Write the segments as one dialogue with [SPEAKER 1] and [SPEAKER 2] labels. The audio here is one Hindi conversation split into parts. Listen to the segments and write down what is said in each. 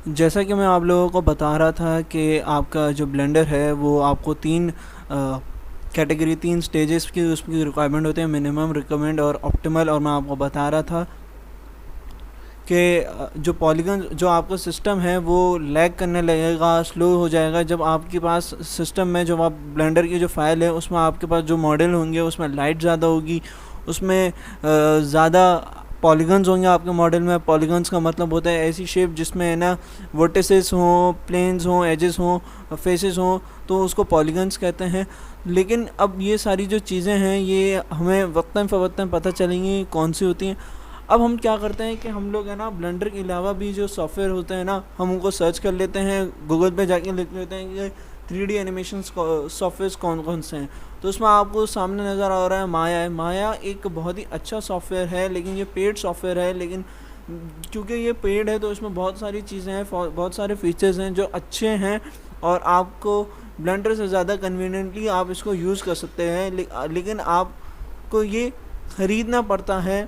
[SPEAKER 1] जैसा कि मैं आप लोगों को बता रहा था कि आपका जो ब्लेंडर है वो आपको 3 कैटेगरी 3 स्टेजेस की उसकी रिक्वायरमेंट होते हैं, मिनिमम, रिकमेंड और ऑप्टिमल। और मैं आपको बता रहा था कि जो पॉलीगन जो आपका सिस्टम है वो लैग करने लगेगा, स्लो हो जाएगा जब आपके पास सिस्टम में जो आप ब्लेंडर की जो फाइल है उसमें आपके पास जो मॉडल होंगे उसमें लाइट ज़्यादा होगी, उसमें ज़्यादा पॉलीगन्स होंगे आपके मॉडल में। पॉलीगन्स का मतलब होता है ऐसी शेप जिसमें है ना वर्टिसेस हों, प्लेन्स हों, एजेस हों, फेसेस हों, तो उसको पॉलीगन्स कहते हैं। लेकिन अब ये सारी जो चीज़ें हैं ये हमें वक्तन फ़वक्तन पता चलेंगी कौन सी होती हैं। अब हम क्या करते हैं कि हम लोग है ना ब्लेंडर के अलावा भी जो सॉफ्टवेयर होते हैं ना हम उनको सर्च कर लेते हैं, गूगल पे जाके लिख लेते हैं कि 3D एनिमेशन सॉफ्टवेयर कौन कौन से हैं। तो उसमें आपको सामने नज़र आ रहा है माया है। माया एक बहुत ही अच्छा सॉफ्टवेयर है, लेकिन ये पेड सॉफ्टवेयर है। लेकिन क्योंकि ये पेड है तो इसमें बहुत सारी चीज़ें हैं, बहुत सारे फीचर्स हैं जो अच्छे हैं और आपको ब्लेंडर से ज़्यादा कन्वीनियंटली आप इसको यूज़ कर सकते हैं। लेकिन आपको ये ख़रीदना पड़ता है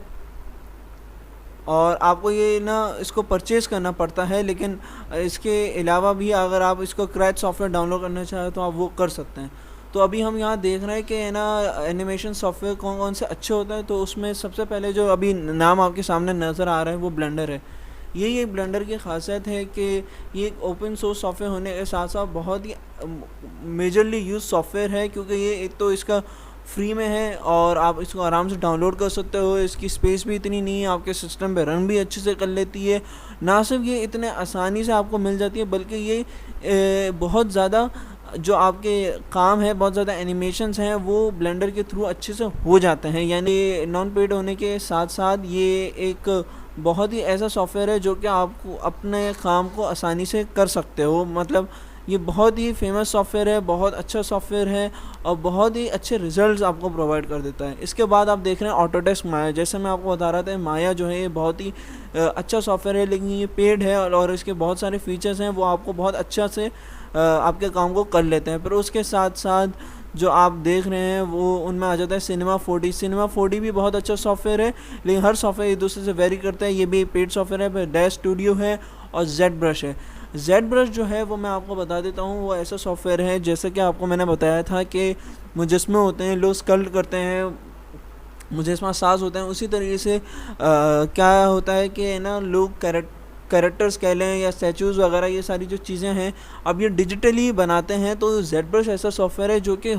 [SPEAKER 1] और आपको ये ना इसको परचेज़ करना पड़ता है। लेकिन इसके अलावा भी अगर आप इसको क्रैच सॉफ्टवेयर डाउनलोड करना चाहें तो आप वो कर सकते हैं। तो अभी हम यहाँ देख रहे हैं कि है ना एनिमेशन सॉफ्टवेयर कौन कौन से अच्छे होते हैं। तो उसमें सबसे पहले जो अभी नाम आपके सामने नज़र आ रहा है वो ब्लेंडर है। यही एक ब्लेंडर की खासियत है कि ये एक ओपन सोर्स सॉफ्टवेयर होने के साथ साथ बहुत ही मेजरली यूज सॉफ्टवेयर है, क्योंकि ये एक तो इसका फ्री में है और आप इसको आराम से डाउनलोड कर सकते हो। इसकी स्पेस भी इतनी नहीं है, आपके सिस्टम पे रन भी अच्छे से कर लेती है। ना सिर्फ ये इतने आसानी से आपको मिल जाती है बल्कि ये बहुत ज़्यादा जो आपके काम है, बहुत ज़्यादा एनिमेशंस हैं वो ब्लेंडर के थ्रू अच्छे से हो जाते हैं। यानी नॉन पेड होने के साथ साथ ये एक बहुत ही ऐसा सॉफ्टवेयर है जो कि आपको अपने काम को आसानी से कर सकते हो। मतलब ये बहुत ही फेमस सॉफ्टवेयर है, बहुत अच्छा सॉफ्टवेयर है और बहुत ही अच्छे रिजल्ट्स आपको प्रोवाइड कर देता है। इसके बाद आप देख रहे हैं ऑटोडेस्क माया। जैसे मैं आपको बता रहा था माया जो है ये बहुत ही अच्छा सॉफ्टवेयर है, लेकिन ये पेड है और इसके बहुत सारे फीचर्स हैं वो आपको बहुत अच्छा से आपके काम को कर लेते हैं। पर उसके साथ साथ जो आप देख रहे हैं वो उनमें आ जाता है सिनेमा 4D। सिनेमा 4D भी बहुत अच्छा सॉफ्टवेयर है, लेकिन हर सॉफ्टवेयर एक दूसरे से वेरी करता है। ये भी पेड सॉफ्टवेयर है। फिर डैश स्टूडियो है और जेड ब्रश है। जेड ब्रश जो है वो मैं आपको बता देता हूँ, वो ऐसा सॉफ्टवेयर है जैसे कि आपको मैंने बताया था कि मुजस्मे होते हैं, लोग स्कल्प्ट करते हैं, मुजस्मा साज होते हैं। उसी तरीके से क्या होता है कि ना लोग कैरेक्टर्स कह लें या स्टैचूज़ वगैरह ये सारी जो चीज़ें हैं अब ये डिजिटली बनाते हैं। तो जेड ब्रश ऐसा सॉफ्टवेयर है जो कि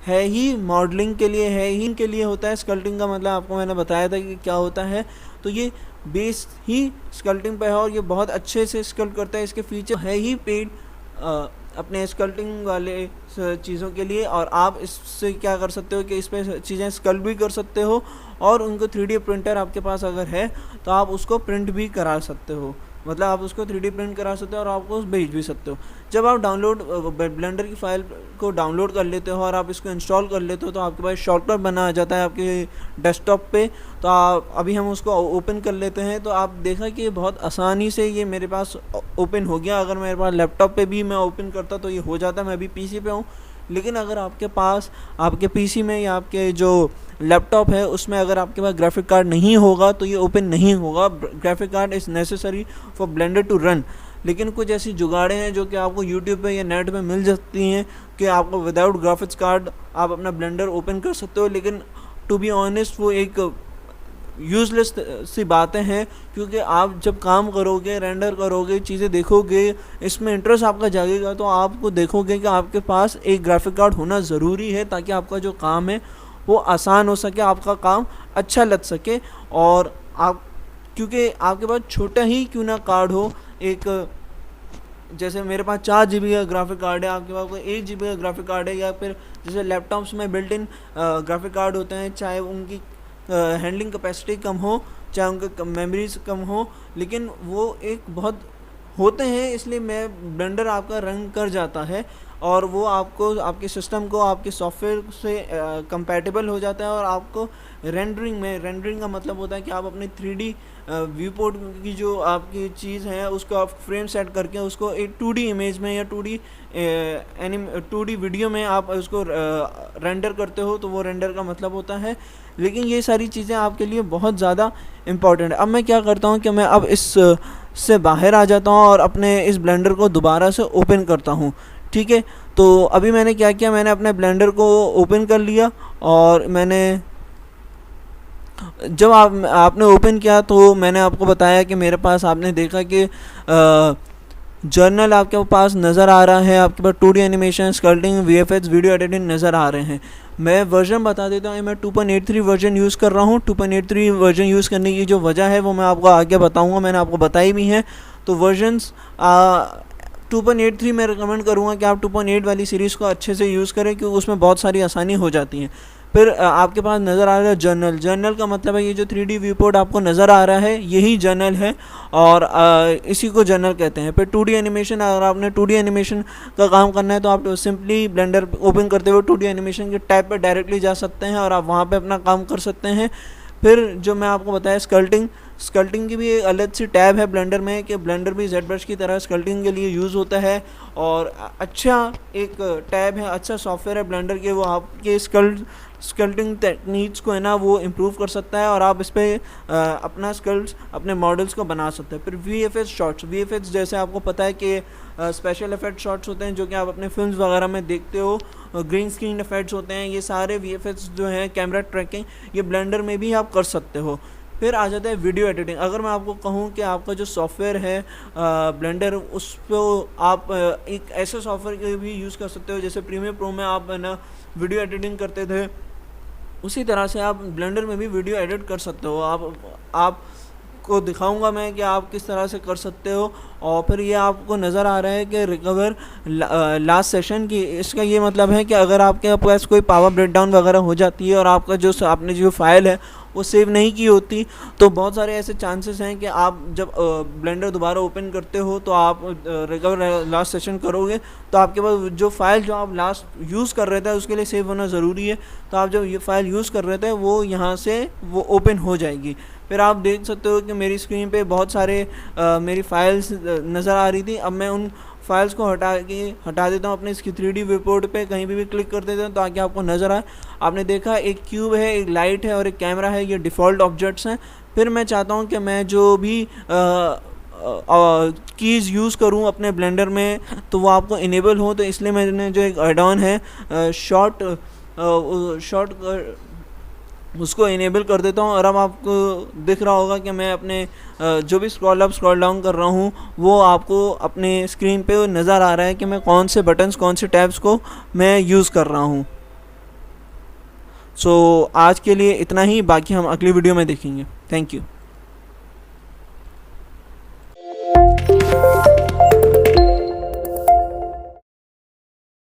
[SPEAKER 1] है ही मॉडलिंग के लिए, है ही के लिए होता है। स्कल्पटिंग का मतलब आपको मैंने बताया था कि क्या होता है। तो ये बेस ही स्कल्पटिंग पे है और ये बहुत अच्छे से स्कल्प करता है। इसके फीचर है ही पेड अपने स्कल्पटिंग वाले चीज़ों के लिए, और आप इससे क्या कर सकते हो कि इस पर चीज़ें स्कल्प भी कर सकते हो और उनको 3D प्रिंटर आपके पास अगर है तो आप उसको प्रिंट भी करा सकते हो। मतलब आप उसको 3D प्रिंट करा सकते हो और आप उसको भेज भी सकते हो। जब आप ब्लेंडर की फ़ाइल को डाउनलोड कर लेते हो और आप इसको इंस्टॉल कर लेते हो तो आपके पास शॉर्टकट बना आ जाता है आपके डेस्कटॉप पे। तो आप अभी हम उसको ओपन कर लेते हैं। तो आप देखा कि बहुत आसानी से ये मेरे पास ओपन हो गया। अगर मेरे पास लैपटॉप पे भी मैं ओपन करता तो ये हो जाता। मैं अभी पीसी पे हूँ, लेकिन अगर आपके पास आपके पीसी में या आपके जो लैपटॉप है उसमें अगर आपके पास ग्राफिक कार्ड नहीं होगा तो ये ओपन नहीं होगा। Graphic card is necessary for Blender to run. लेकिन कुछ ऐसी जुगाड़ें हैं जो कि आपको यूट्यूब पे या नेट पे मिल जाती हैं कि आपको विदाउट ग्राफिक्स कार्ड आप अपना ब्लेंडर ओपन कर सकते हो। लेकिन टू बी ऑनेस्ट वो एक यूज़लेस सी बातें हैं, क्योंकि आप जब काम करोगे, रेंडर करोगे, चीज़ें देखोगे, इसमें इंटरेस्ट आपका जागेगा तो आपको देखोगे कि आपके पास एक ग्राफिक कार्ड होना ज़रूरी है ताकि आपका जो काम है वो आसान हो सके, आपका काम अच्छा लग सके। और आप क्योंकि आपके पास छोटा ही क्यों ना कार्ड हो, एक जैसे मेरे पास 4 GB का ग्राफिक कार्ड है, आपके पास कोई 1 GB का ग्राफिक कार्ड है, या फिर जैसे लैपटॉप्स में बिल्ट इन ग्राफिक कार्ड होते हैं, चाहे उनकी हैंडलिंग कैपेसिटी कम हो, चाहे उनका मेमोरीज कम हो, लेकिन वो एक बहुत होते हैं, इसलिए मैं ब्लेंडर आपका रन कर जाता है और वो आपको आपके सिस्टम को आपके सॉफ्टवेयर से कंपैटिबल हो जाता है। और आपको रेंडरिंग का मतलब होता है कि आप अपने 3D व्यू पोर्ट की जो आपकी चीज़ है उसको आप फ्रेम सेट करके उसको एक 2D इमेज में या 2D वीडियो में आप उसको रेंडर करते हो, तो वो रेंडर का मतलब होता है। लेकिन ये सारी चीज़ें आपके लिए बहुत ज़्यादा इम्पॉर्टेंट है। अब मैं क्या करता हूँ कि मैं अब इस से बाहर आ जाता हूँ और अपने इस ब्लेंडर को दोबारा से ओपन करता हूँ। ठीक है, तो अभी मैंने क्या किया, मैंने अपने ब्लेंडर को ओपन कर लिया और मैंने जब आपने ओपन किया तो मैंने आपको बताया कि मेरे पास, आपने देखा कि जर्नल आपके पास नज़र आ रहा है, आपके पास 2D animation, sculpting, VFX, video editing नज़र आ रहे हैं। मैं वर्जन बता देता हूँ, मैं 2.83 वर्जन यूज़ कर रहा हूँ। 2.83 वर्जन यूज़ करने की जो वजह है वो मैं आपको आगे बताऊँगा, मैंने आपको बताई भी है। तो वर्जन्स 2.83 मैं रिकमेंड करूँगा कि आप 2.8 वाली सीरीज़ को अच्छे से यूज़ करें, क्योंकि उसमें बहुत सारी आसानी हो जाती है। फिर आपके पास नज़र आ रहा है जर्नल। जर्नल का मतलब है ये जो 3D व्यू पोर्ट आपको नज़र आ रहा है यही जर्नल है, और इसी को जर्नल कहते हैं। फिर 2D एनिमेशन, अगर आपने 2D एनिमेशन का काम करना है तो आप सिंपली ब्लेंडर ओपन करते हुए 2D एनिमेशन के टैब पर डायरेक्टली जा सकते हैं और आप वहाँ पे अपना काम कर सकते हैं। फिर जो मैं आपको बताया स्कल्पटिंग, स्कल्पटिंग की भी एक अलग सी टैब है ब्लेंडर में, कि ब्लेंडर भी जेड ब्रश की तरह स्कल्पटिंग के लिए यूज़ होता है, और अच्छा एक टैब है, अच्छा सॉफ्टवेयर है ब्लेंडर के, वो आपके स्कल्पटिंग टेक्निक्स को है ना वो इम्प्रूव कर सकता है, और आप इस पर अपना स्कल्प्स, अपने मॉडल्स को बना सकते हैं। फिर VFX शॉट्स, VFX जैसे आपको पता है कि स्पेशल इफेक्ट शॉट्स होते हैं जो कि आप अपने फिल्म्स वगैरह में देखते हो, ग्रीन स्क्रीन इफेक्ट्स होते हैं, ये सारे VFX जो है, कैमरा ट्रैकिंग, ये ब्लेंडर में भी आप कर सकते हो। फिर आ जाता है वीडियो एडिटिंग। अगर मैं आपको कहूँ कि आपका जो सॉफ्टवेयर है ब्लेंडर, उस पर आप एक ऐसे सॉफ्टवेयर के भी यूज़ कर सकते हो जैसे प्रीमियर प्रो में आप है ना वीडियो एडिटिंग करते थे, उसी तरह से आप ब्लेंडर में भी वीडियो एडिट कर सकते हो। आप को दिखाऊंगा मैं कि आप किस तरह से कर सकते हो। और फिर ये आपको नज़र आ रहा है कि रिकवर लास्ट सेशन की, इसका ये मतलब है कि अगर आपके पास कोई पावर ब्रेकडाउन वगैरह हो जाती है और आपका जो आपने जो फाइल है वो सेव नहीं की होती, तो बहुत सारे ऐसे चांसेस हैं कि आप जब ब्लेंडर दोबारा ओपन करते हो तो आप रिकवर लास्ट सेशन करोगे तो आपके पास जो फाइल जो आप लास्ट यूज़ कर रहे थे उसके लिए सेव होना ज़रूरी है, तो आप जब ये फाइल यूज़ कर रहे थे वो यहाँ से वो ओपन हो जाएगी। फिर आप देख सकते हो कि मेरी स्क्रीन पे बहुत सारे मेरी फाइल्स नज़र आ रही थी। अब मैं उन फाइल्स को हटा देता हूँ अपने इसकी 3D व्यू पोर्ट पे, कहीं भी क्लिक कर देता हूँ ताकि आपको नज़र आए। आपने देखा एक क्यूब है, एक लाइट है और एक कैमरा है, ये डिफ़ॉल्ट ऑब्जेक्ट्स हैं। फिर मैं चाहता हूँ कि मैं जो भी कीज़ यूज़ करूँ अपने ब्लेंडर में तो वो आपको इनेबल हो, तो इसलिए मैंने जो एक ऐड ऑन है शॉर्ट उसको इनेबल कर देता हूँ। और अब आपको दिख रहा होगा कि मैं अपने जो भी स्क्रॉल अप स्क्रॉल डाउन कर रहा हूँ वो आपको अपने स्क्रीन पे नज़र आ रहा है कि मैं कौन से बटन्स, कौन से टैब्स को मैं यूज़ कर रहा हूँ। सो आज के लिए इतना ही, बाकी हम अगली वीडियो में देखेंगे। Thank you.